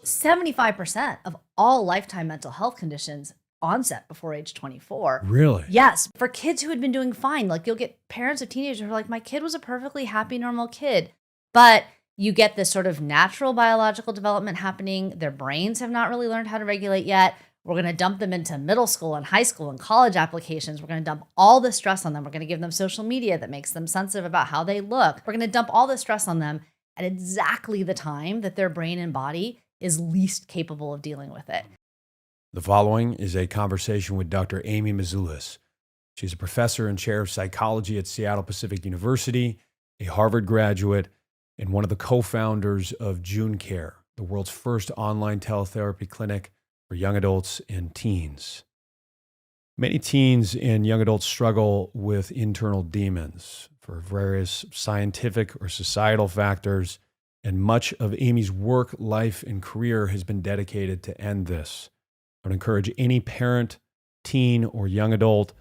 75% of all lifetime mental health conditions onset before age 24. Really? Yes, for kids who had been doing fine. Like you'll get parents of teenagers who are like, my kid was a perfectly happy, normal kid. But you get this sort of natural biological development happening. Their brains have not really learned how to regulate yet. We're going to dump them into middle school and high school and college applications. We're going to dump all the stress on them. We're going to give them social media that makes them sensitive about how they look. We're going to dump all the stress on them at exactly the time that their brain and body is least capable of dealing with it. The following is a conversation with Dr. Amy Mezulis. She's a professor and chair of psychology at Seattle Pacific University, a Harvard graduate, and one of the co-founders of Joon, the world's first online teletherapy clinic for young adults and teens. Many teens and young adults struggle with internal demons for various scientific or societal factors, and much of Amy's work, life, and career has been dedicated to end this. I would encourage any parent, teen, or young adult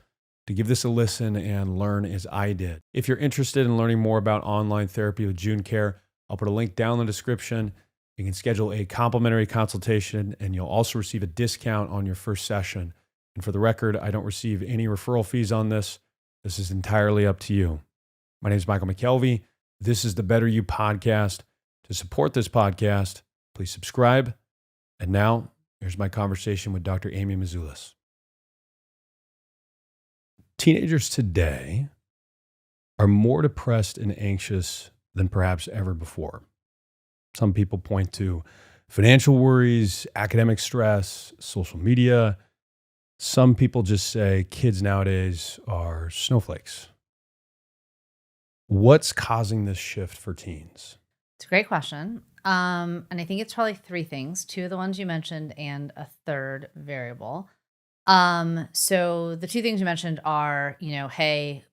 to give this a listen and learn as I did. If you're interested in learning more about online therapy with Joon, I'll put a link down in the description. You can schedule a complimentary consultation, and you'll also receive a discount on your first session. And for the record, I don't receive any referral fees on this. This is entirely up to you. My name is Michael McKelvey. This is the Better You podcast. To support this podcast, please subscribe. And now, here's my conversation with Dr. Amy Mezulis. Teenagers today are more depressed and anxious than perhaps ever before. Some people point to financial worries, academic stress, social media. Some people just say kids nowadays are snowflakes. What's causing this shift for teens? It's a great question. And I think it's probably three things, two of the ones you mentioned and a third variable. So the two things you mentioned are, hey,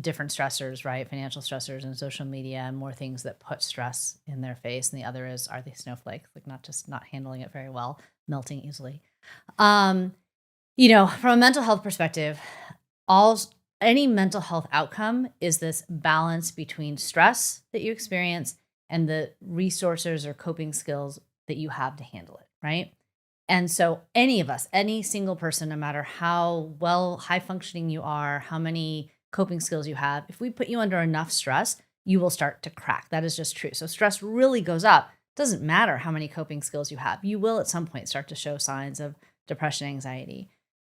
different stressors, right? Financial stressors and social media and more things that put stress in their face. And the other is, are they snowflakes? Like not handling it very well, melting easily. From a mental health perspective, any mental health outcome is this balance between stress that you experience and the resources or coping skills that you have to handle it, right? And so any of us, any single person, no matter how well high functioning you are, how many coping skills you have, if we put you under enough stress, you will start to crack. That is just true. So stress really goes up. Doesn't matter how many coping skills you have. You will at some point start to show signs of depression, anxiety.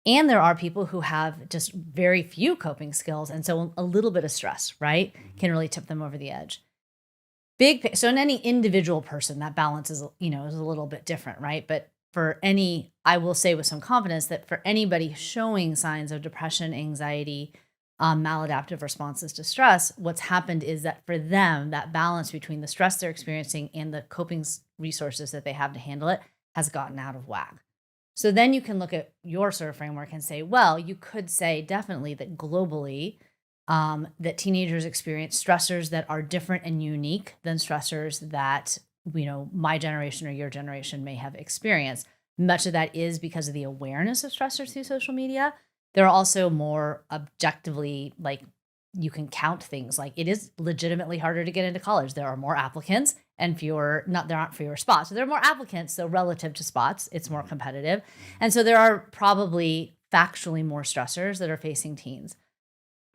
And there are people who have just very few coping skills. And so a little bit of stress, right, can really tip them over the edge. So in any individual person, that balance is a little bit different, right? But I will say with some confidence that for anybody showing signs of depression, anxiety, maladaptive responses to stress, what's happened is that for them, that balance between the stress they're experiencing and the coping resources that they have to handle it has gotten out of whack. So then you can look at your sort of framework and say, well, you could say definitely that globally, that teenagers experience stressors that are different and unique than stressors that, my generation or your generation may have experienced. Much of that is because of the awareness of stressors through social media. There are also more objectively, like you can count things like it is legitimately harder to get into college. There are more applicants and there aren't fewer spots. So there are more applicants. So relative to spots, it's more competitive. And so there are probably factually more stressors that are facing teens.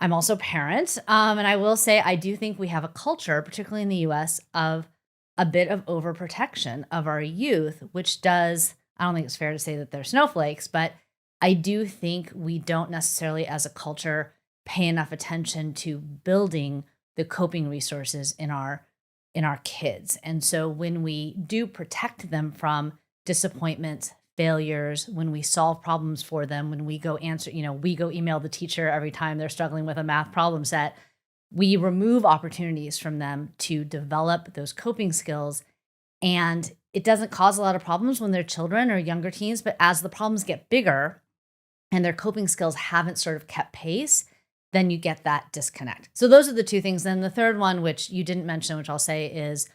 I'm also a parent. And I will say, I do think we have a culture, particularly in the US, of a bit of overprotection of our youth, which I don't think it's fair to say that they're snowflakes, but I do think we don't necessarily as a culture pay enough attention to building the coping resources in our kids. And so when we do protect them from disappointments, failures, when we solve problems for them, when we go email the teacher every time they're struggling with a math problem set, we remove opportunities from them to develop those coping skills. And it doesn't cause a lot of problems when they're children or younger teens, but as the problems get bigger and their coping skills haven't sort of kept pace, then you get that disconnect. So those are the two things. Then the third one, which you didn't mention, which I'll say is,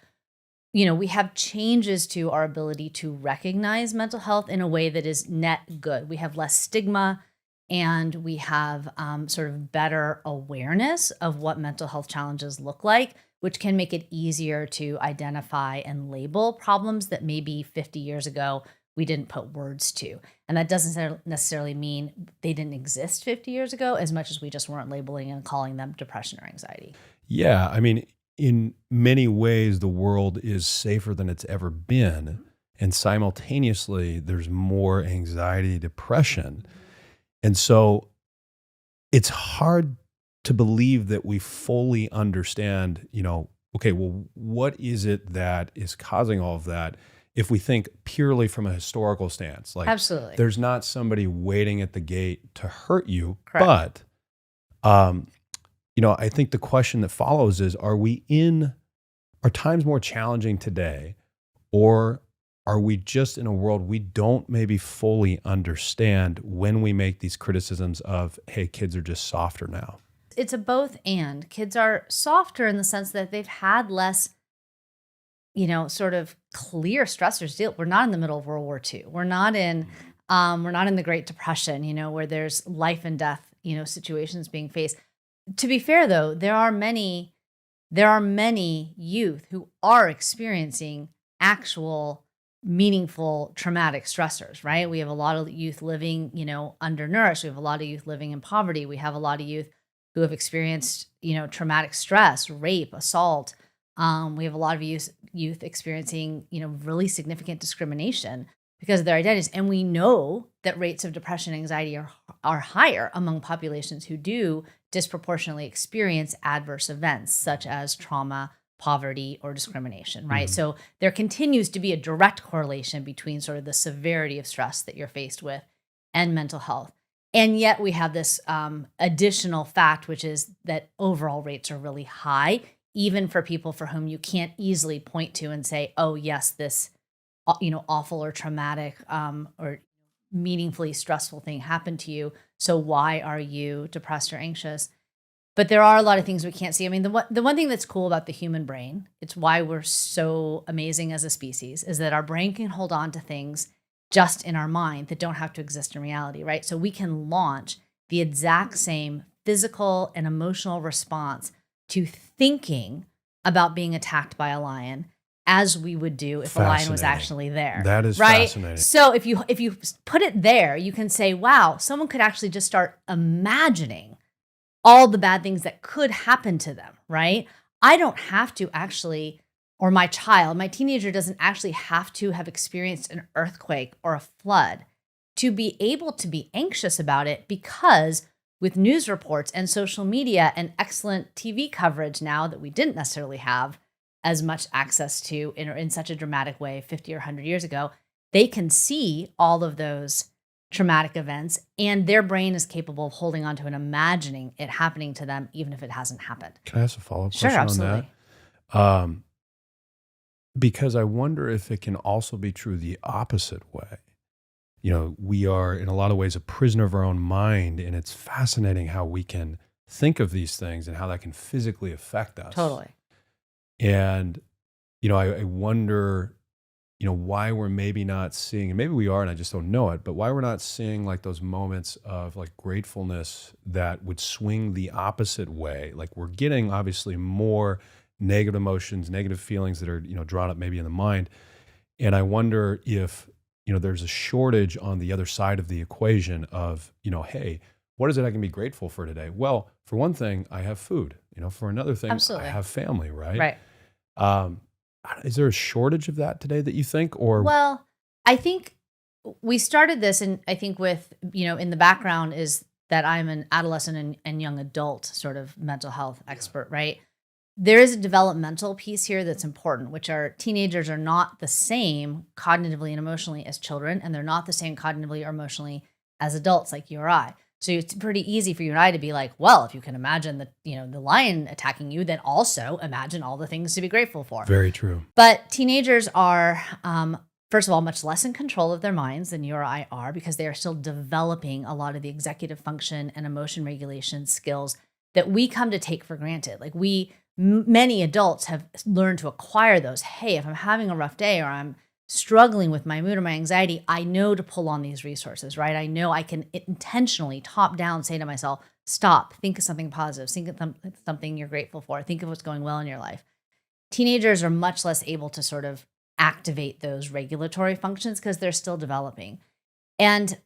we have changes to our ability to recognize mental health in a way that is net good. We have less stigma and we have sort of better awareness of what mental health challenges look like, which can make it easier to identify and label problems that maybe 50 years ago we didn't put words to. And that doesn't necessarily mean they didn't exist 50 years ago as much as we just weren't labeling and calling them depression or anxiety. Yeah, I mean, in many ways, the world is safer than it's ever been. And simultaneously, there's more anxiety, depression. And so it's hard to believe that we fully understand, okay, well, what is it that is causing all of that? If we think purely from a historical stance, like Absolutely. there's not somebody waiting at the gate to hurt you, Correct. but I think the question that follows is, are times more challenging today, or are we just in a world we don't maybe fully understand when we make these criticisms of, hey, kids are just softer now? It's a both and. Kids are softer in the sense that they've had less, sort of clear stressors deal. We're not in the middle of World War II. We're not in the Great Depression, where there's life and death, situations being faced. To be fair, though, there are many youth who are experiencing actual meaningful traumatic stressors, right? We have a lot of youth living, undernourished. We have a lot of youth living in poverty. We have a lot of youth who have experienced, traumatic stress, rape, assault. We have a lot of youth experiencing, really significant discrimination because of their identities. And we know that rates of depression and anxiety are higher among populations who do disproportionately experience adverse events such as trauma, poverty, or discrimination, right? Mhm. So there continues to be a direct correlation between sort of the severity of stress that you're faced with and mental health. And yet we have this additional fact, which is that overall rates are really high, even for people for whom you can't easily point to and say, oh, yes, this awful or traumatic or meaningfully stressful thing happened to you. So why are you depressed or anxious? But there are a lot of things we can't see. I mean, the one thing that's cool about the human brain, it's why we're so amazing as a species, is that our brain can hold on to things just in our mind that don't have to exist in reality, right? So we can launch the exact same physical and emotional response to thinking about being attacked by a lion as we would do if a lion was Fascinating. actually there. That is right? fascinating. So if you put it there, you can say, wow, someone could actually just start imagining all the bad things that could happen to them, right? I don't have to actually, or my teenager doesn't actually have to have experienced an earthquake or a flood to be able to be anxious about it, because with news reports and social media and excellent TV coverage now that we didn't necessarily have as much access to in such a dramatic way 50 or 100 years ago, they can see all of those traumatic events, and their brain is capable of holding on to and imagining it happening to them, even if it hasn't happened. Can I ask a follow-up Sure, question on absolutely. that? Because I wonder if it can also be true the opposite way. We are in a lot of ways a prisoner of our own mind, and it's fascinating how we can think of these things and how that can physically affect us. Totally. And, I wonder, why we're maybe not seeing, and maybe we are and I just don't know it, but why we're not seeing like those moments of like gratefulness that would swing the opposite way. Like we're getting obviously more negative emotions, negative feelings that are, drawn up maybe in the mind. And I wonder if, there's a shortage on the other side of the equation of, hey, what is it I can be grateful for today? Well, for one thing, I have food. For another thing, Absolutely. I have family, right? Right. Um, is there a shortage of that today that you think, or? Well, I think we started this, and I think with, in the background is that I'm an adolescent and young adult sort of mental health expert, right? There is a developmental piece here that's important, which are teenagers are not the same cognitively and emotionally as children, and they're not the same cognitively or emotionally as adults like you or I. So it's pretty easy for you and I to be like, well, if you can imagine the lion attacking you, then also imagine all the things to be grateful for. Very true. But teenagers are, first of all, much less in control of their minds than you or I are, because they are still developing a lot of the executive function and emotion regulation skills that we come to take for granted. Like many adults have learned to acquire those. Hey, if I'm having a rough day or I'm struggling with my mood or my anxiety, I know to pull on these resources, right? I know I can intentionally top down say to myself, stop, think of something positive, think of something you're grateful for, think of what's going well in your life. teenagers are much less able to sort of activate those regulatory functions because they're still developing. And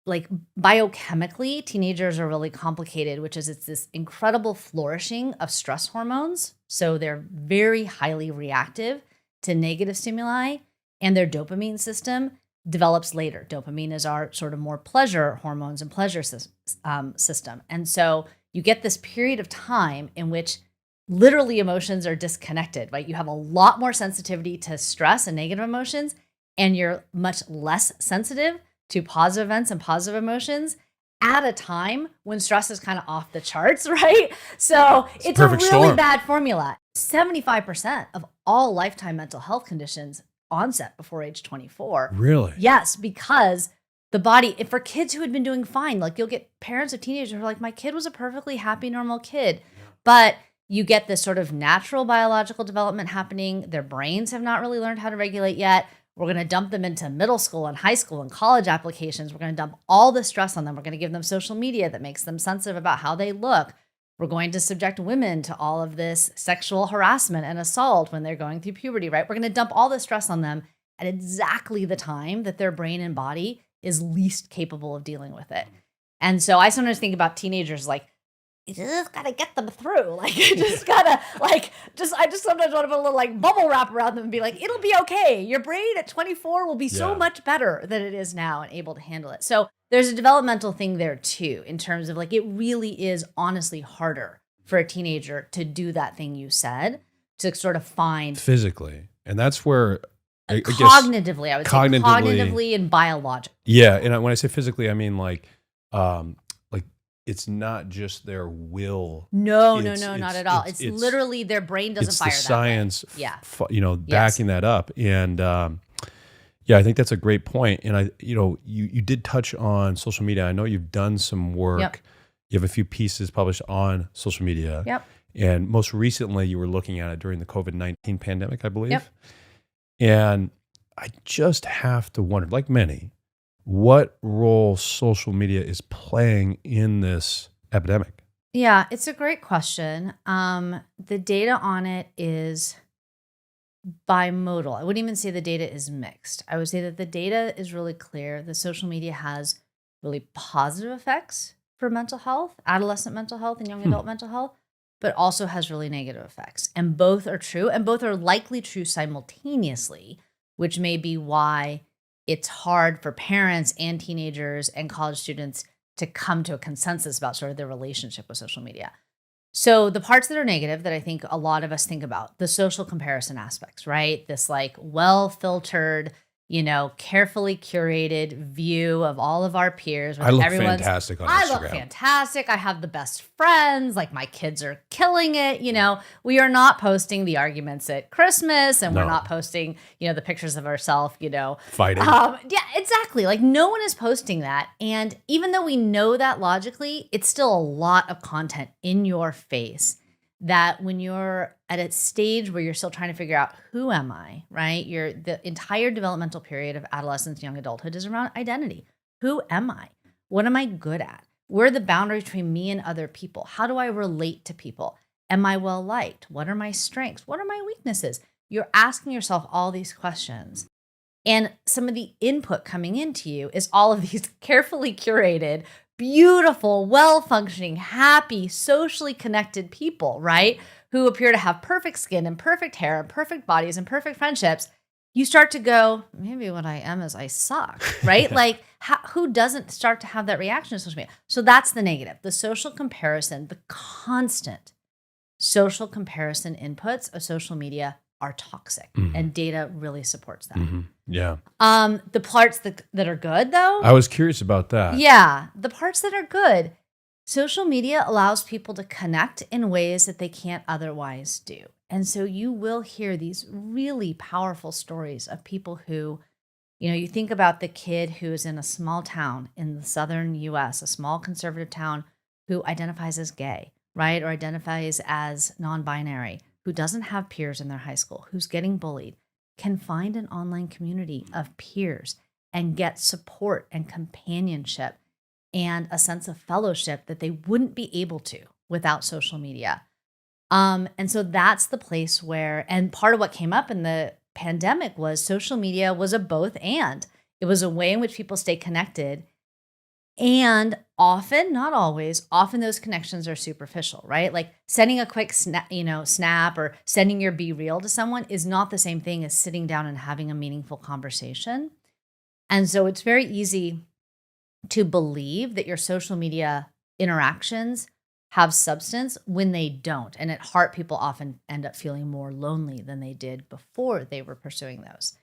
like biochemically, teenagers are really complicated, which is it's this incredible flourishing of stress hormones. So they're very highly reactive to negative stimuli, and their dopamine system develops later. Dopamine is our sort of more pleasure hormones and pleasure system. And so you get this period of time in which literally emotions are disconnected, right? You have a lot more sensitivity to stress and negative emotions, and you're much less sensitive to positive events and positive emotions at a time when stress is kind of off the charts, right? So it's a really storm. bad formula. 75% of all lifetime mental health conditions onset before age 24. Really? Yes, because the body, if for kids who had been doing fine, like you'll get parents of teenagers who are like, my kid was a perfectly happy, normal kid. But you get this sort of natural biological development happening. Their brains have not really learned how to regulate yet. We're going to dump them into middle school and high school and college applications. We're going to dump all the stress on them. We're going to give them social media that makes them sensitive about how they look. We're going to subject women to all of this sexual harassment and assault when they're going through puberty, right? We're going to dump all the stress on them at exactly the time that their brain and body is least capable of dealing with it. And so I sometimes think about teenagers like, you just gotta get them through. Like, you just gotta, I just sometimes want to put a little like bubble wrap around them and be like, it'll be okay. Your brain at 24 will be so much better than it is now and able to handle it. So there's a developmental thing there too, in terms of like, it really is honestly harder for a teenager to do that thing you said, to sort of find physically. And that's where I guess cognitively, I would say cognitively cognitively and biologically. Yeah. And when I say physically, I mean like it's not just their will. No, not at all. It's literally their brain doesn't fire that way. It's the science, Yes. backing that up. And I think that's a great point. And you did touch on social media. I know you've done some work. Yep. You have a few pieces published on social media. Yep. And most recently, you were looking at it during the COVID-19 pandemic, I believe. Yep. And I just have to wonder, like many, what role social media is playing in this epidemic? Yeah, it's a great question. The data on it is bimodal. I wouldn't even say the data is mixed. I would say that the data is really clear. The social media has really positive effects for mental health, adolescent mental health, and young adult mental health, but also has really negative effects. And both are true, and both are likely true simultaneously, which may be why it's hard for parents and teenagers and college students to come to a consensus about sort of their relationship with social media. So the parts that are negative that I think a lot of us think about, the social comparison aspects, right? This like well-filtered, carefully curated view of all of our peers. I look fantastic on Instagram. I look fantastic. I have the best friends. Like my kids are killing it. We are not posting the arguments at Christmas, and we're not posting, the pictures of ourselves, fighting. Yeah, exactly. Like no one is posting that. And even though we know that logically, it's still a lot of content in your face that when you're at a stage where you're still trying to figure out who am I, right? The entire developmental period of adolescence, young adulthood is around identity. Who am I? What am I good at? Where are the boundaries between me and other people? How do I relate to people? Am I well liked? What are my strengths? What are my weaknesses? You're asking yourself all these questions. And some of the input coming into you is all of these carefully curated, beautiful, well-functioning, happy, socially connected people, right? Who appear to have perfect skin and perfect hair and perfect bodies and perfect friendships. You start to go, maybe what I am is I suck, right? Like who doesn't start to have that reaction to social media? So that's the negative. The social comparison, the constant social comparison inputs of social media are toxic, and data really supports that. Yeah. The parts that are good, though. I was curious about that. Yeah. The parts that are good, social media allows people to connect in ways that they can't otherwise do. And so you will hear these really powerful stories of people who, you think about the kid who's in a small town in the southern US, a small conservative town, who identifies as gay, right? Or identifies as non-binary, who doesn't have peers in their high school, who's getting bullied, can find an online community of peers and get support and companionship and a sense of fellowship that they wouldn't be able to without social media. And so that's the place where, and part of what came up in the pandemic was social media was a both and. It was a way in which people stay connected. And often, not always, often those connections are superficial, right? Like sending a quick snap or sending your be real to someone is not the same thing as sitting down and having a meaningful conversation. And so it's very easy to believe that your social media interactions have substance when they don't. And at heart, people often end up feeling more lonely than they did before they were pursuing those.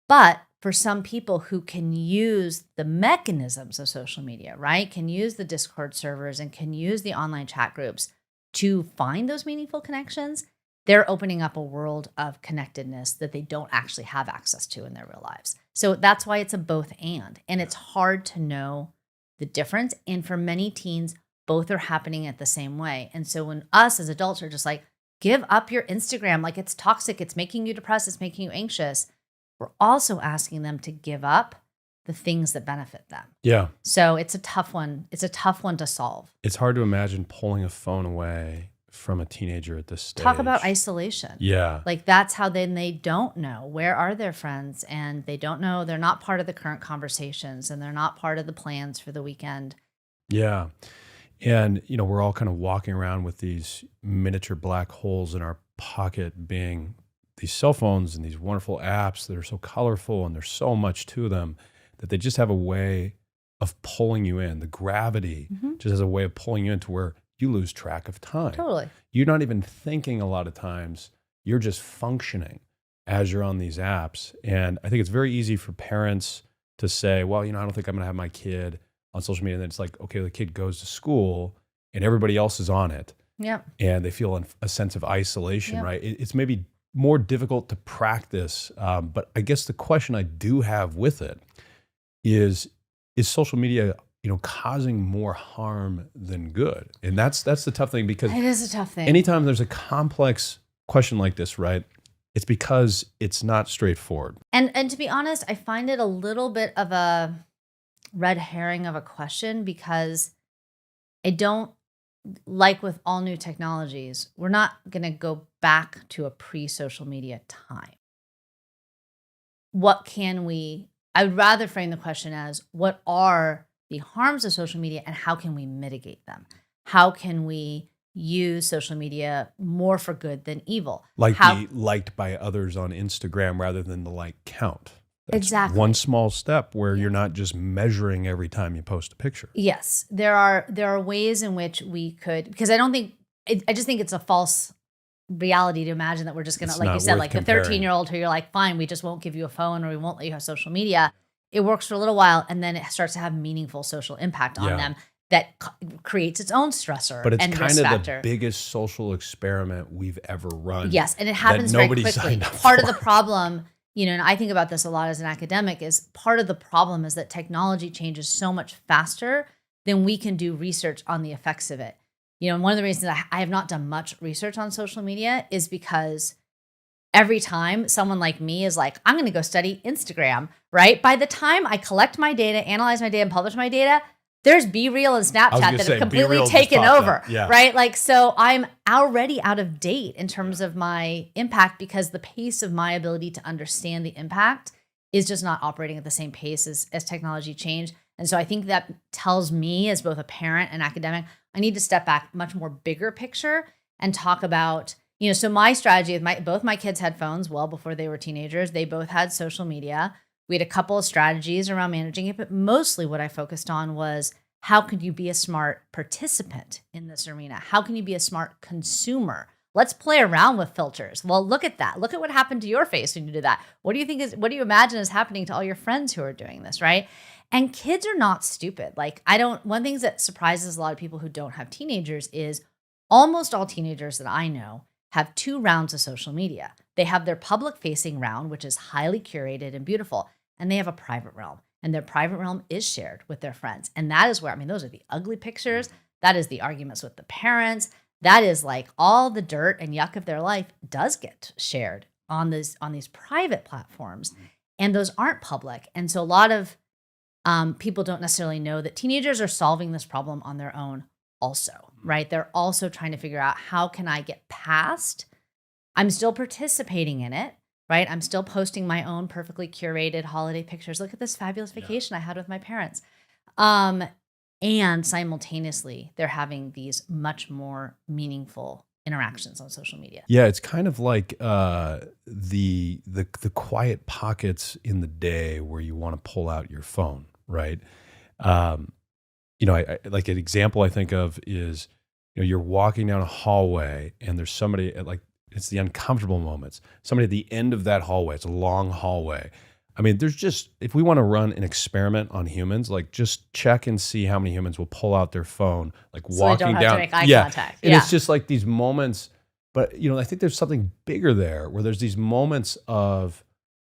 But for some people who can use the mechanisms of social media, right, can use the Discord servers and can use the online chat groups to find those meaningful connections, they're opening up a world of connectedness that they don't actually have access to in their real lives. So that's why it's a both and it's hard to know the difference. And for many teens, both are happening at the same way. And so when us as adults are just like, give up your Instagram, like it's toxic, it's making you depressed, it's making you anxious, we're also asking them to give up the things that benefit them. Yeah. So it's a tough one. It's a tough one to solve. It's hard to imagine pulling a phone away from a teenager at this stage. Talk about isolation. Yeah. Like that's how then they don't know where are their friends, and they don't know, they're not part of the current conversations, and they're not part of the plans for the weekend. Yeah. And, we're all kind of walking around with these miniature black holes in our pocket, being these cell phones and these wonderful apps that are so colorful, and there's so much to them that they just have a way of pulling you in. The gravity just has a way of pulling you into where you lose track of time. Totally. You're not even thinking a lot of times. You're just functioning as you're on these apps. And I think it's very easy for parents to say, well, I don't think I'm going to have my kid on social media. And then it's like, okay, the kid goes to school and everybody else is on it. Yep. And they feel a sense of isolation, Yep. right? It's maybe more difficult to practice. But I guess the question I do have with it is social media, causing more harm than good? And that's the tough thing, because it is a tough thing. Anytime there's a complex question like this, right, it's because it's not straightforward. And to be honest, I find it a little bit of a red herring of a question, because I don't, like with all new technologies, we're not going to go back to a pre-social media time. I would rather frame the question as, what are the harms of social media and how can we mitigate them? How can we use social media more for good than evil? Be liked by others on Instagram rather than the like count. That's exactly. One small step where you're not just measuring every time you post a picture. Yes, there are ways in which we could, because I just think it's a false reality to imagine that we're just going to, like you said, like comparing. the 13-year-old who you're like, fine, we just won't give you a phone, or we won't let you have social media. It works for a little while, and then it starts to have meaningful social impact on them that creates its own stressor. But it's and kind risk of factor. The biggest social experiment we've ever run. Yes, and it happens very quickly. Part of the problem, and I think about this a lot as an academic, is part of the problem is that technology changes so much faster than we can do research on the effects of it. One of the reasons I have not done much research on social media is because every time someone like me is like, I'm going to go study Instagram, right? By the time I collect my data, analyze my data, and publish my data, there's Be Real and Snapchat that have completely taken over, right? Like, so I'm already out of date in terms of my impact, because the pace of my ability to understand the impact is just not operating at the same pace as technology change. And so I think that tells me, as both a parent and academic, I need to step back, much more bigger picture, and talk about, so my strategy with both my kids had phones well before they were teenagers. They both had social media. We had a couple of strategies around managing it, but mostly what I focused on was, how could you be a smart participant in this arena? How can you be a smart consumer? Let's play around with filters. Well, look at that. Look at what happened to your face when you did that. What do you imagine is happening to all your friends who are doing this, right? And kids are not stupid. One thing that surprises a lot of people who don't have teenagers is almost all teenagers that I know have 2 rounds of social media. They have their public facing round, which is highly curated and beautiful, and they have a private realm. And their private realm is shared with their friends. And that is where, those are the ugly pictures. That is the arguments with the parents. That is like all the dirt and yuck of their life does get shared on these private platforms. And those aren't public. And so a lot of people don't necessarily know that teenagers are solving this problem on their own also. right? They're also trying to figure out, how can I get past? I'm still participating in it, right? I'm still posting my own perfectly curated holiday pictures. Look at this fabulous Yeah. vacation I had with my parents. Um, and simultaneously, they're having these much more meaningful interactions on social media. Yeah, it's kind of like the quiet pockets in the day where you want to pull out your phone, right? Um, I like an example I think of is, you're walking down a hallway and there's somebody at like, it's the uncomfortable moments. Somebody at the end of that hallway. It's a long hallway. I mean, there's just, if we want to run an experiment on humans, like just check and see how many humans will pull out their phone, like So they don't walking have to down. make eye Yeah. contact. And Yeah. it's just like these moments, but I think there's something bigger there where there's these moments of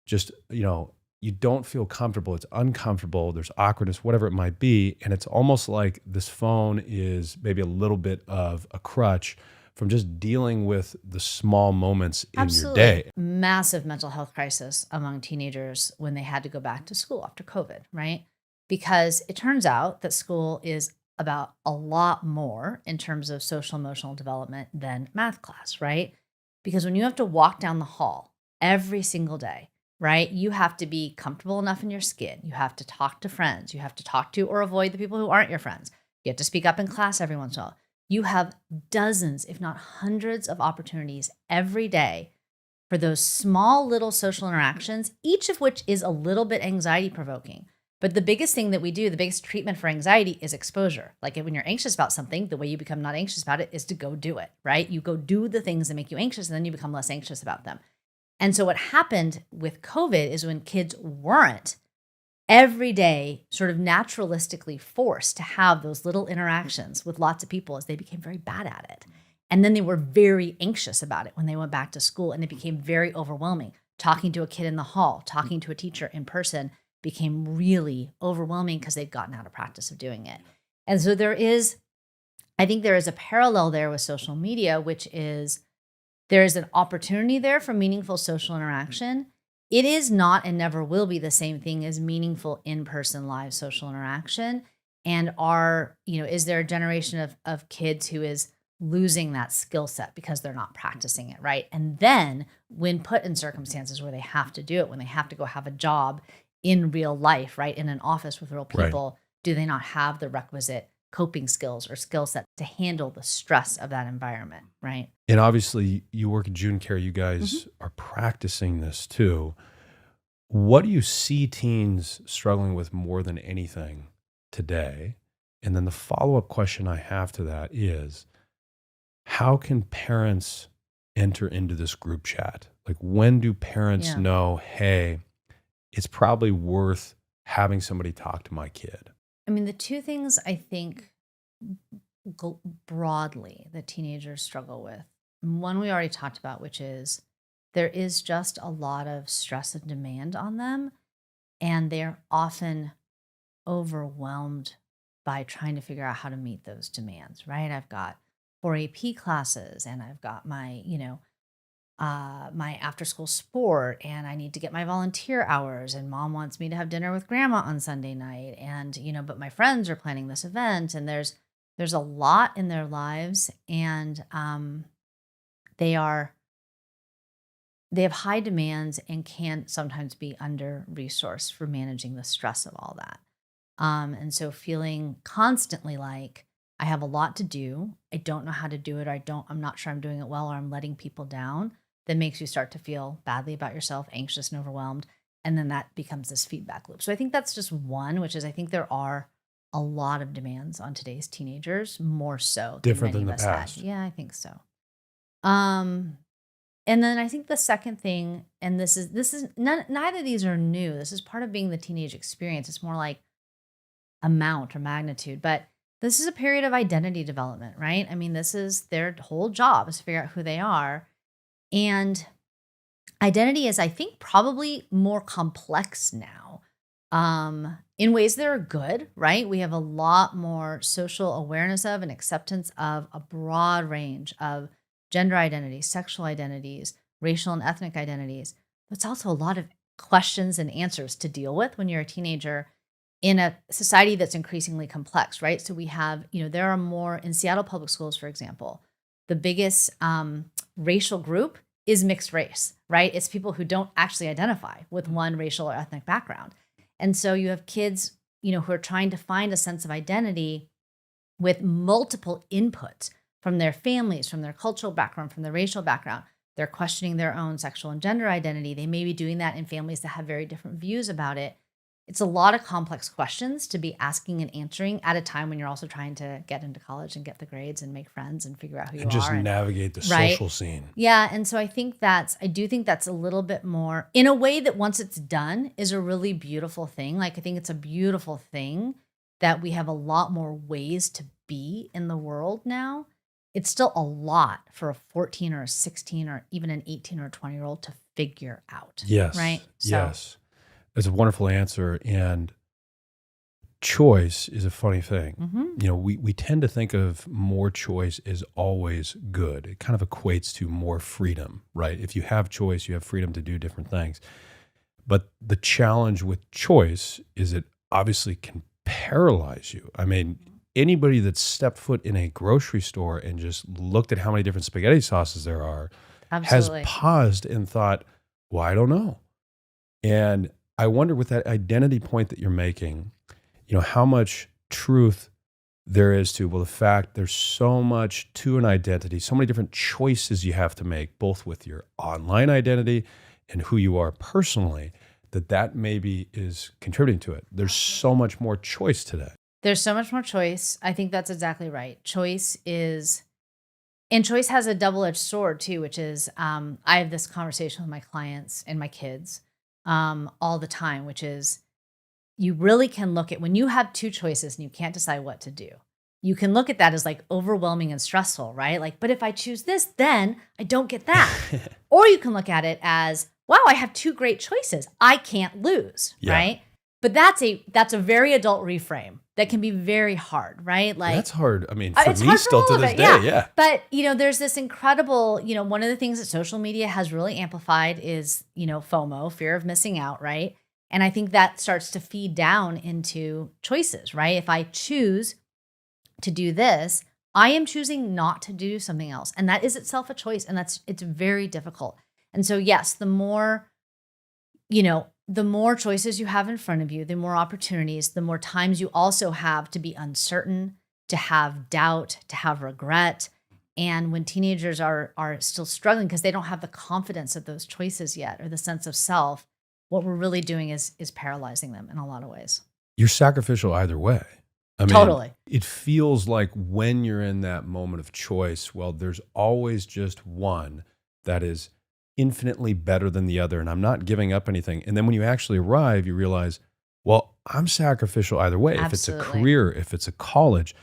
just, you don't feel comfortable. It's uncomfortable. There's awkwardness, whatever it might be. And it's almost like this phone is maybe a little bit of a crutch from just dealing with the small moments in your day. Massive mental health crisis among teenagers when they had to go back to school after COVID, right? Because it turns out that school is about a lot more in terms of social emotional development than math class, right? Because when you have to walk down the hall every single day, right, you have to be comfortable enough in your skin. You have to talk to friends. You have to talk to or avoid the people who aren't your friends. You have to speak up in class every once in a while. You have dozens, if not hundreds, of opportunities every day for those small little social interactions, each of which is a little bit anxiety provoking. But the biggest thing that we do, the biggest treatment for anxiety is exposure. Like when you're anxious about something, the way you become not anxious about it is to go do it, right? You go do the things that make you anxious and then you become less anxious about them. And so what happened with COVID is when kids weren't every day sort of naturalistically forced to have those little interactions with lots of people, as they became very bad at it. And then they were very anxious about it when they went back to school, and it became very overwhelming. Talking to a kid in the hall, talking to a teacher in person became really overwhelming because they'd gotten out of practice of doing it. And so I think there is a parallel there with social media, which is there is an opportunity there for meaningful social interaction. It is not and never will be the same thing as meaningful in-person live social interaction. And is there a generation of kids who is losing that skill set because they're not practicing it, right? And then when put in circumstances where they have to do it, when they have to go have a job in real life, right, in an office with real Right. people, do they not have the requisite coping skills or skill set to handle the stress of that environment, right? And obviously, you work at Joon Care. You guys are practicing this too. What do you see teens struggling with more than anything today? And then the follow-up question I have to that is, how can parents enter into this group chat? Like, when do parents Yeah. know, hey, it's probably worth having somebody talk to my kid? I mean, the two things I think broadly that teenagers struggle with, one we already talked about, which is there is just a lot of stress and demand on them, and they're often overwhelmed by trying to figure out how to meet those demands, right? I've got 4 AP classes and I've got my after school sport, and I need to get my volunteer hours, and mom wants me to have dinner with grandma on Sunday night. And, but my friends are planning this event, and there's a lot in their lives, and they have high demands and can sometimes be under resourced for managing the stress of all that. And so feeling constantly like I have a lot to do, I don't know how to do it, or I'm not sure I'm doing it well, or I'm letting people down, that makes you start to feel badly about yourself, anxious and overwhelmed. And then that becomes this feedback loop. So I think that's just one, which is I think there are a lot of demands on today's teenagers, more so Different than than many the of us past. had. Yeah, I think so. Um, and then I think the second thing, and this is neither of these are new. This is part of being the teenage experience. It's more like amount or magnitude, but this is a period of identity development, right? I mean, this is their whole job, is to figure out who they are. And identity is, I think, probably more complex now, in ways that are good, right? We have a lot more social awareness of and acceptance of a broad range of gender identities, sexual identities, racial and ethnic identities. But it's also a lot of questions and answers to deal with when you're a teenager. in a society that's increasingly complex, right? So we have, there are more in Seattle public schools, for example, the biggest racial group is mixed race, right? It's people who don't actually identify with one racial or ethnic background. And so you have kids, who are trying to find a sense of identity with multiple inputs from their families, from their cultural background, from their racial background. They're questioning their own sexual and gender identity. They may be doing that in families that have very different views about it. It's a lot of complex questions to be asking and answering at a time when you're also trying to get into college and get the grades and make friends and figure out who you And just are. navigate the Right? social scene. Yeah. And so I do think that's a little bit more, in a way that once it's done is a really beautiful thing. Like, I think it's a beautiful thing that we have a lot more ways to be in the world now. It's still a lot for a 14 or a 16 or even an 18 or 20-year-old to figure out. Yes. Right? Yes. That's a wonderful answer. And choice is a funny thing. We tend to think of more choice as always good. It kind of equates to more freedom, right? If you have choice, you have freedom to do different things. But the challenge with choice is it obviously can paralyze you. I mean, anybody that's stepped foot in a grocery store and just looked at how many different spaghetti sauces there are Absolutely. has paused and thought, well, I don't know. And I wonder, with that identity point that you're making, how much truth there is to, the fact there's so much to an identity, so many different choices you have to make, both with your online identity and who you are personally, that maybe is contributing to it. There's so much more choice today. There's so much more choice. I think that's exactly right. Choice has a double-edged sword too, which is, I have this conversation with my clients and my kids all the time, which is, you really can look at when you have two choices and you can't decide what to do. You can look at that as like overwhelming and stressful, right? Like, but if I choose this, then I don't get that. Or you can look at it as, wow, I have two great choices. I can't lose, right? But that's a very adult reframe that can be very hard, right? Like, that's hard. I mean, for it's me hard still for to this it, day, yeah. But, there's this incredible, one of the things that social media has really amplified is, FOMO, fear of missing out, right? And I think that starts to feed down into choices, right? If I choose to do this, I am choosing not to do something else. And that is itself a choice. And it's very difficult. And so, yes, the more choices you have in front of you, the more opportunities, the more times you also have to be uncertain, to have doubt, to have regret. And when teenagers are still struggling because they don't have the confidence of those choices yet or the sense of self, what we're really doing is paralyzing them in a lot of ways. You're sacrificial either way. I mean, Totally. It feels like when you're in that moment of choice, there's always just one that is infinitely better than the other, and I'm not giving up anything. And then when you actually arrive, you realize, I'm sacrificial either way. Absolutely. If it's a career, if it's a college,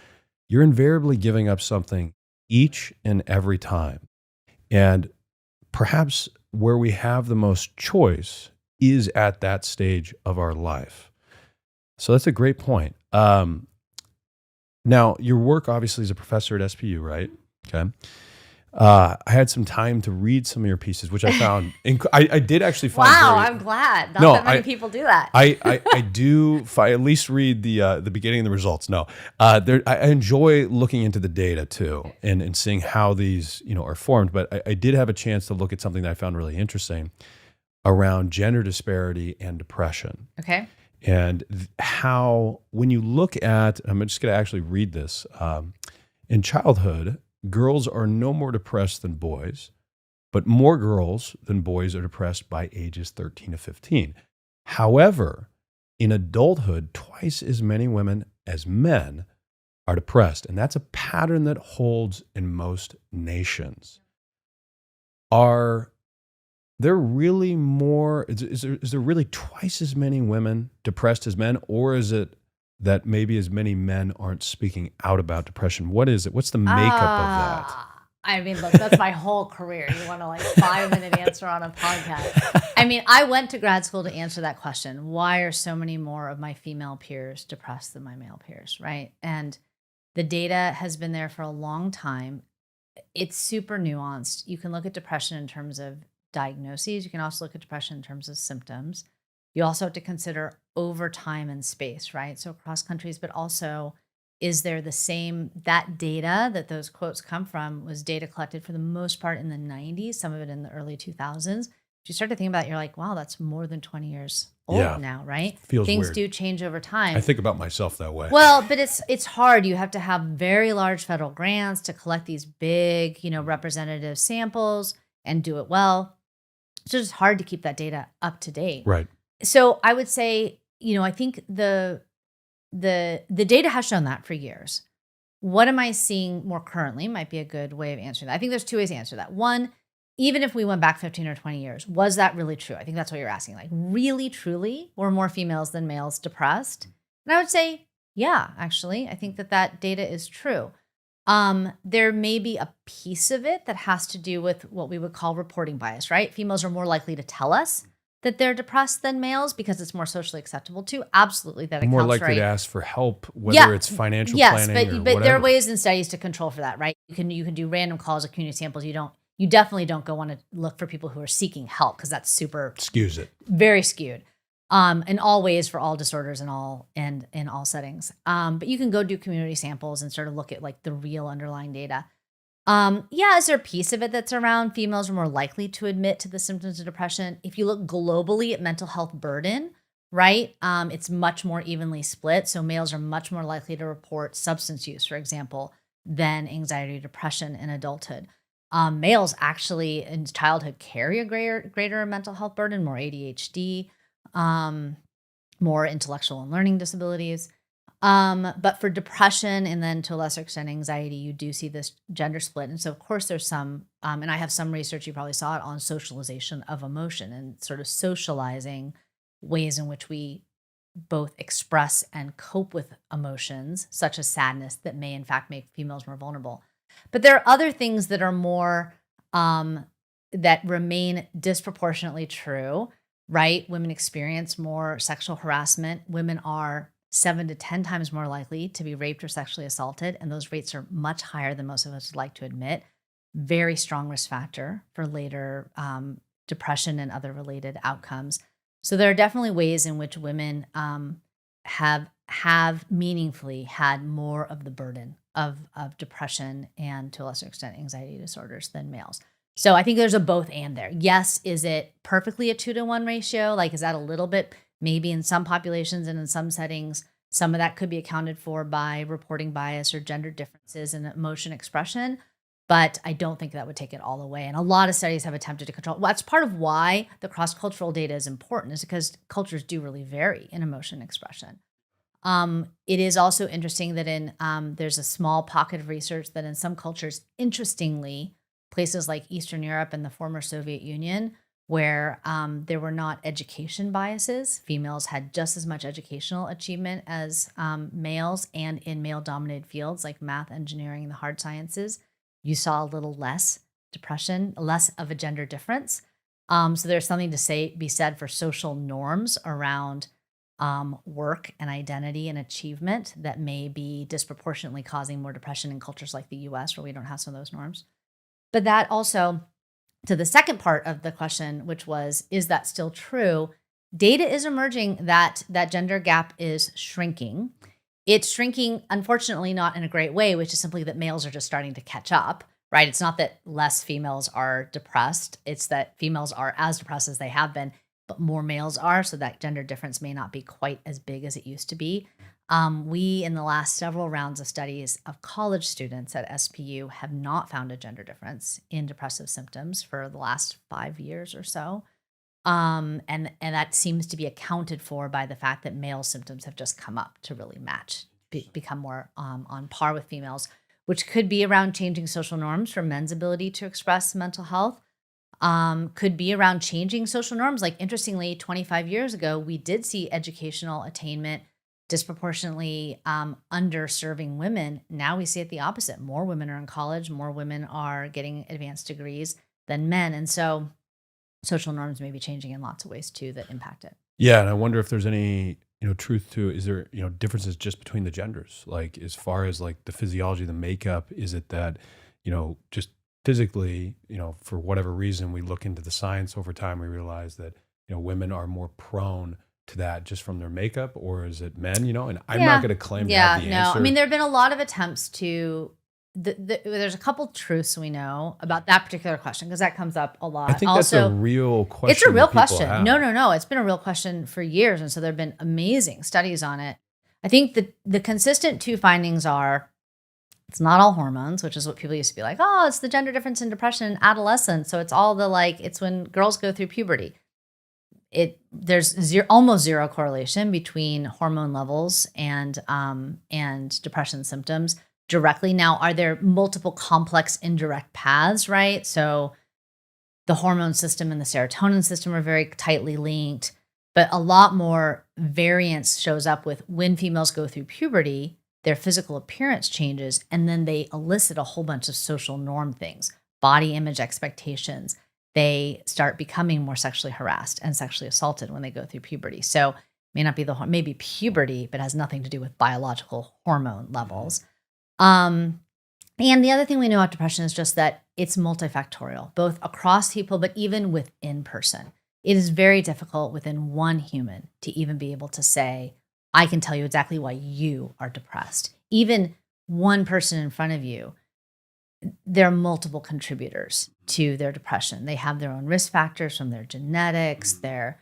you're invariably giving up something each and every time. And perhaps where we have the most choice is at that stage of our life. So that's a great point. Now, your work obviously as a professor at SPU, right? Okay. I had some time to read some of your pieces, which I found. I did actually find. Wow, I'm glad. Not that many people do that. I do at least read the beginning of the results. No, I enjoy looking into the data too, and seeing how these are formed. But I did have a chance to look at something that I found really interesting around gender disparity and depression. Okay. And how, when you look at, I'm just going to actually read this, in childhood, girls are no more depressed than boys, but more girls than boys are depressed by ages 13 to 15. However, in adulthood, twice as many women as men are depressed. And that's a pattern that holds in most nations. Are there really more, is there really twice as many women depressed as men, or is it that maybe as many men aren't speaking out about depression? What is it? What's the makeup of that? I mean, look, that's my whole career. You want a 5-minute answer on a podcast. I mean, I went to grad school to answer that question. Why are so many more of my female peers depressed than my male peers, right? And the data has been there for a long time. It's super nuanced. You can look at depression in terms of diagnoses. You can also look at depression in terms of symptoms. You also have to consider over time and space, right? So across countries, but also is there the same that data that those quotes come from was data collected for the most part in the 90s, some of it in the early 2000s. If you start to think about it, you're like, wow, that's more than 20 years old Yeah. now, right? Feels Things weird. do change over I time. think about myself that way. Well, but it's hard. You have to have very large federal grants to collect these big, representative samples and do it well. So it's hard to keep that data up to date. Right. So I would say, I think the data has shown that for years. What am I seeing more currently might be a good way of answering that. I think there's two ways to answer that. One, even if we went back 15 or 20 years, was that really true? I think that's what you're asking. Like, really, truly, were more females than males depressed? And I would say, yeah, actually, I think that data is true. There may be a piece of it that has to do with what we would call reporting bias, right? Females are more likely to tell us that they're depressed than males because it's more socially acceptable to. Absolutely, that More accounts, likely to right? ask for help, whether Yeah, it's financial yes, planning or but there are whatever. ways and studies to control for that, right? You can do random calls of community samples. You definitely don't go want to look for people who are seeking help because that's super Excuse it. very skewed. In all ways for all disorders and in all settings. But you can go do community samples and sort of look at like the real underlying data. Yeah, is there a piece of it that's around females are more likely to admit to the symptoms of depression? If you look globally at mental health burden, right? It's much more evenly split. So males are much more likely to report substance use, for example, than anxiety or depression in adulthood. Males actually in childhood carry a greater mental health burden, more ADHD, more intellectual and learning disabilities. But for depression and then to a lesser extent anxiety, you do see this gender split. And so, of course, there's some, and I have some research, you probably saw it, on socialization of emotion and sort of socializing ways in which we both express and cope with emotions, such as sadness, that may in fact make females more vulnerable. But there are other things that are more, that remain disproportionately true, right? Women experience more sexual harassment. Women are 7 to 10 times more likely to be raped or sexually assaulted, and those rates are much higher than most of us would like to admit. Very strong risk factor for later depression and other related outcomes. So there are definitely ways in which women have meaningfully had more of the burden of depression and to a lesser extent anxiety disorders than males. So I think there's a both and there. Yes, is it perfectly a 2-to-1 ratio? Like, is that a little bit, maybe in some populations and in some settings, some of that could be accounted for by reporting bias or gender differences in emotion expression. But I don't think that would take it all away. And a lot of studies have attempted to control. Well, that's part of why the cross-cultural data is important, is because cultures do really vary in emotion expression. It is also interesting that there's a small pocket of research that in some cultures, interestingly, places like Eastern Europe and the former Soviet Union, where there were not education biases. Females had just as much educational achievement as males, and in male-dominated fields like math, engineering, and the hard sciences, you saw a little less depression, less of a gender difference. So there's something to be said for social norms around work and identity and achievement that may be disproportionately causing more depression in cultures like the US, where we don't have some of those norms. But that also, to the second part of the question, which was, is that still true? Data is emerging that gender gap is shrinking. It's shrinking, unfortunately, not in a great way, which is simply that males are just starting to catch up, right? It's not that less females are depressed. It's that females are as depressed as they have been, but more males are, so that gender difference may not be quite as big as it used to be. We, in the last several rounds of studies of college students at SPU, have not found a gender difference in depressive symptoms for the last 5 years or so. And that seems to be accounted for by the fact that male symptoms have just come up to really match, become more on par with females, which could be around changing social norms for men's ability to express mental health. Could be around changing social norms. Like, interestingly, 25 years ago, we did see educational attainment disproportionately underserving women. Now we see it the opposite. More women are in college, more women are getting advanced degrees than men. And so social norms may be changing in lots of ways too that impact it. Yeah, and I wonder if there's any, truth to, is there, differences just between the genders? Like, as far as like the physiology, the makeup, is it that, just physically, for whatever reason, we look into the science over time, we realize that, women are more prone to that just from their makeup, or is it men? And I'm not Yeah. going to claim to have Yeah. the No, I mean, answer. there have been a lot of attempts to, there's a couple truths we know about that particular question because that comes up a I lot. think that's a Also, real it's a question real that people question. No, have. no, no. It's been a real question for years. And so there have been amazing studies on it. I think the consistent two findings are it's not all hormones, which is what people used to be like, oh, it's the gender difference in depression in adolescence. So it's all the like, it's when girls go through puberty. There's almost zero correlation between hormone levels and depression symptoms directly. Now, are there multiple complex indirect paths, right? So the hormone system and the serotonin system are very tightly linked, but a lot more variance shows up with when females go through puberty, their physical appearance changes, and then they elicit a whole bunch of social norm things, body image expectations. They start becoming more sexually harassed and sexually assaulted when they go through puberty. So may not be maybe puberty, but has nothing to do with biological hormone levels. Um, and the other thing we know about depression is just that it's multifactorial, both across people, but even within person. It is very difficult within one human to even be able to say, I can tell you exactly why you are depressed. Even one person in front of you, there are multiple contributors to their depression. They have their own risk factors from their genetics, their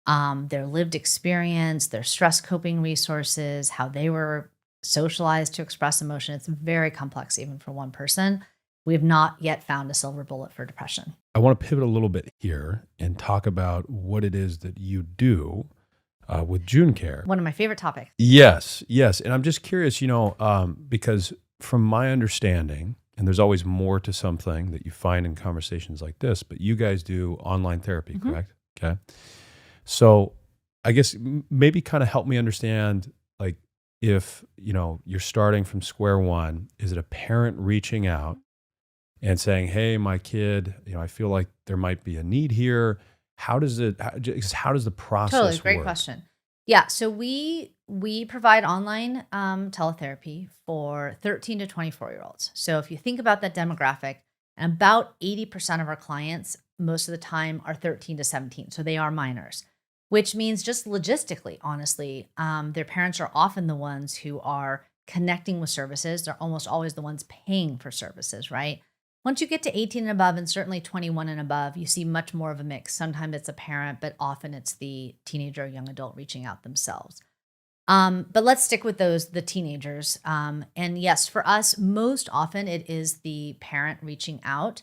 lived experience, their stress coping resources, how they were socialized to express emotion. It's very complex, even for one person. We have not yet found a silver bullet for depression. I want to pivot a little bit here and talk about what it is that you do with Joon Care. One of my favorite topics. Yes, yes. And I'm just curious, because from my understanding, and there's always more to something that you find in conversations like this, but you guys do online therapy, Mhm. correct? Okay. So I guess maybe kind of help me understand, like, if, you're starting from square one, is it a parent reaching out and saying, hey, my kid, I feel like there might be a need here. How does the process Totally, great work? question. Yeah, so we provide online teletherapy for 13 to 24-year-olds. So if you think about that demographic, about 80% of our clients most of the time are 13 to 17. So they are minors, which means just logistically, honestly, their parents are often the ones who are connecting with services. They're almost always the ones paying for services, right? Once you get to 18 and above, and certainly 21 and above, you see much more of a mix. Sometimes it's a parent, but often it's the teenager or young adult reaching out themselves. But let's stick with the teenagers. And yes, for us, most often it is the parent reaching out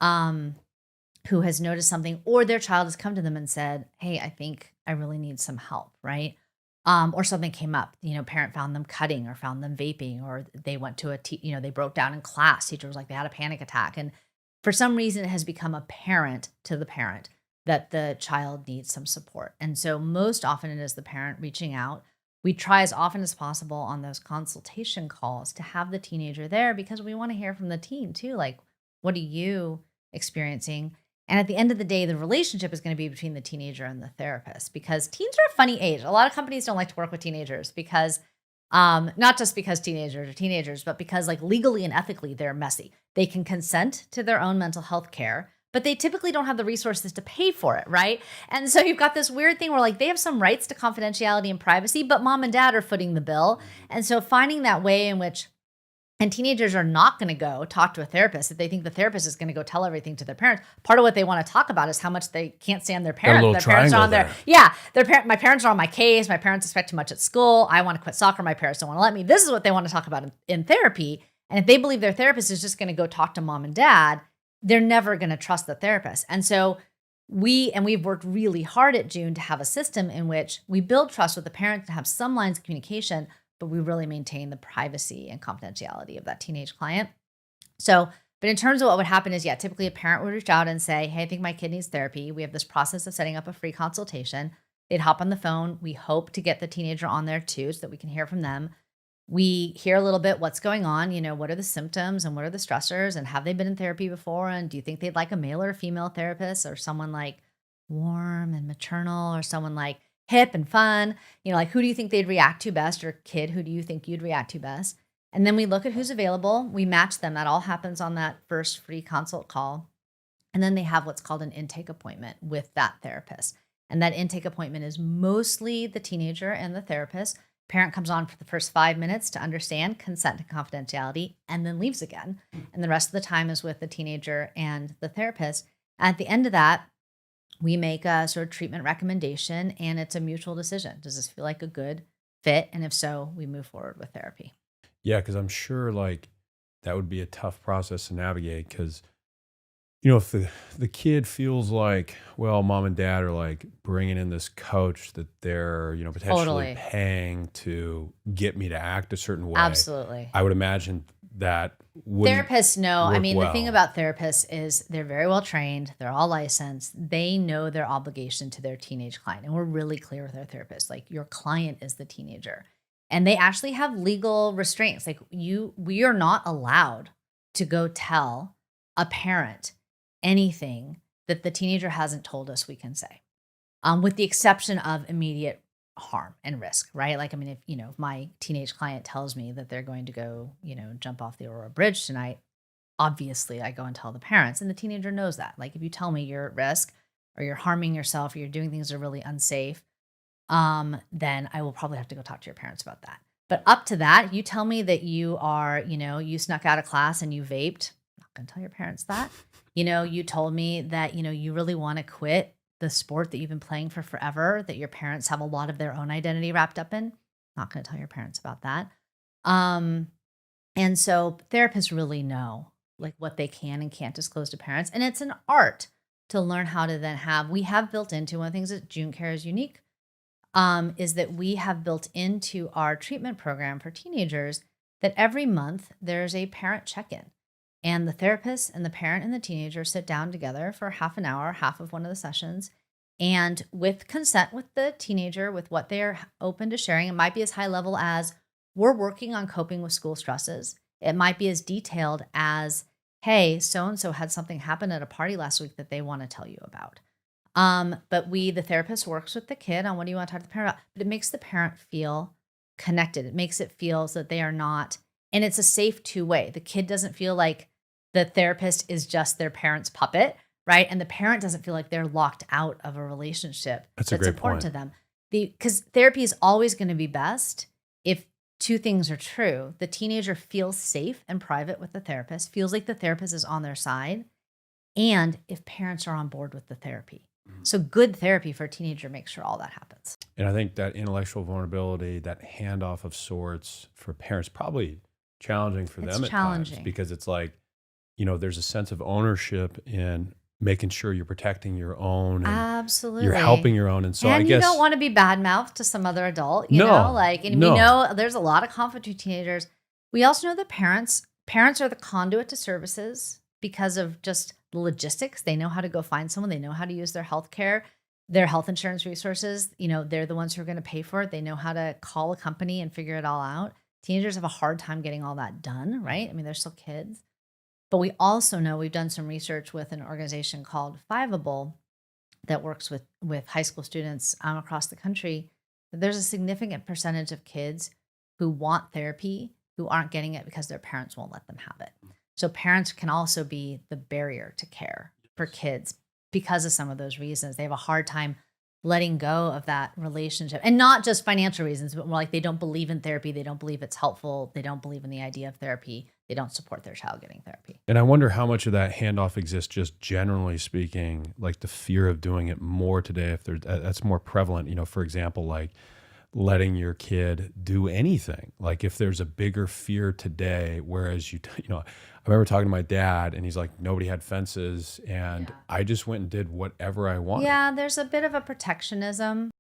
um, who has noticed something, or their child has come to them and said, hey, I think I really need some help, right? Or something came up, parent found them cutting or found them vaping, or they went to they broke down in class. Teacher was like, they had a panic attack. And for some reason, it has become apparent to the parent that the child needs some support. And so most often it is the parent reaching out. We try as often as possible on those consultation calls to have the teenager there because we want to hear from the teen too. Like, what are you experiencing? And at the end of the day, the relationship is going to be between the teenager and the therapist because teens are a funny age. A lot of companies don't like to work with teenagers because, not just because teenagers are teenagers, but because like legally and ethically, they're messy. They can consent to their own mental health care, but they typically don't have the resources to pay for it, right? And so you've got this weird thing where like they have some rights to confidentiality and privacy, but mom and dad are footing the bill. And so finding that way in which and teenagers are not going to go talk to a therapist if they think the therapist is going to go tell everything to their parents. Part of what they want to talk about is how much they can't stand their Got a parents. little Their parents are triangle on their there. yeah. My parents are on my case. My parents expect too much at school. I want to quit soccer. My parents don't want to let me. This is what they want to talk about in therapy. And if they believe their therapist is just going to go talk to mom and dad, they're never going to trust the therapist. And so we've worked really hard at Joon to have a system in which we build trust with the parents to have some lines of communication, but we really maintain the privacy and confidentiality of that teenage client. So, but in terms of what would happen is, yeah, typically a parent would reach out and say, hey, I think my kid needs therapy. We have this process of setting up a free consultation. They'd hop on the phone. We hope to get the teenager on there too so that we can hear from them. We hear a little bit what's going on, what are the symptoms and what are the stressors and have they been in therapy before? And do you think they'd like a male or a female therapist or someone like warm and maternal or someone like hip and fun? Like who do you think they'd react to best or kid, who do you think you'd react to best? And then we look at who's available. We match them. That all happens on that first free consult call. And then they have what's called an intake appointment with that therapist. And that intake appointment is mostly the teenager and the therapist. Parent comes on for the first 5 minutes to understand consent and confidentiality and then leaves again. And the rest of the time is with the teenager and the therapist. At the end of that, we make a sort of treatment recommendation and it's a mutual decision. Does this feel like a good fit? And if so, we move forward with therapy. Yeah, because I'm sure like that would be a tough process to navigate because if the kid feels like, well, mom and dad are like bringing in this coach that they're, potentially Totally. paying to get me to act a certain way, Absolutely. I would imagine that wouldn't Therapists know. I work mean, the thing well. about therapists is they're very well trained. They're all licensed. They know their obligation to their teenage client. And we're really clear with our therapists. Like your client is the teenager. And they actually have legal restraints. Like we are not allowed to go tell a parent anything that the teenager hasn't told us we can say. With the exception of immediate harm and risk, right? Like, I mean, if my teenage client tells me that they're going to go, jump off the Aurora Bridge tonight, obviously I go and tell the parents, and the teenager knows that. Like, if you tell me you're at risk or you're harming yourself or you're doing things that are really unsafe, then I will probably have to go talk to your parents about that. But up to that, you tell me that you are, you snuck out of class and you vaped. I'm not going to tell your parents that. You told me that, you really want to quit the sport that you've been playing for forever, that your parents have a lot of their own identity wrapped up in. Not going to tell your parents about that. And so therapists really know like what they can and can't disclose to parents. And it's an art to learn how to then we have built into one of the things that Joon Care is unique, is that we have built into our treatment program for teenagers that every month there's a parent check-in. And the therapist and the parent and the teenager sit down together for half an hour, half of one of the sessions. And with consent with the teenager, with what they are open to sharing, it might be as high level as we're working on coping with school stresses. It might be as detailed as, hey, so-and-so had something happen at a party last week that they want to tell you about. But the therapist works with the kid on what do you want to talk to the parent about, but it makes the parent feel connected. It makes it feel so that they are not, and it's a safe two-way. The kid doesn't feel like the therapist is just their parent's puppet, right? And the parent doesn't feel like they're locked out of a relationship That's a that's great important point. to them. Because therapy is always going to be best if two things are true. The teenager feels safe and private with the therapist, feels like the therapist is on their side, and if parents are on board with the therapy. So good therapy for a teenager makes sure all that happens. And I think that intellectual vulnerability, that handoff of sorts for parents, probably challenging for It's them at times challenging. because it's like, there's a sense of ownership in making sure you're protecting your own and you're helping Absolutely. your own. And so I And you don't guess, want to be bad mouthed to some other adult, no, like, and we no, know there's a lot of conflict with teenagers. We also know that parents are the conduit to services because of just the logistics. They know how to go find someone. They know how to use their health care, their health insurance resources. They're the ones who are going to pay for it. They know how to call a company and figure it all out. Teenagers have a hard time getting all that done, right? I mean, they're still kids. But we also know we've done some research with an organization called Fiveable that works with high school students across the country. That there's a significant percentage of kids who want therapy who aren't getting it because their parents won't let them have it. So parents can also be the barrier to care for kids because of some of those reasons. They have a hard time letting go of that relationship, and not just financial reasons, but more like they don't believe in therapy. They don't believe it's helpful. They don't believe in the idea of therapy. They don't support their child getting therapy. And I wonder how much of that handoff exists, just generally speaking, like the fear of doing it more today. If that's more prevalent, for example, like letting your kid do anything. Like if there's a bigger fear today, whereas I remember talking to my dad and he's like, nobody had fences and Yeah. I just went and did whatever I wanted. Yeah, there's a bit of a protectionism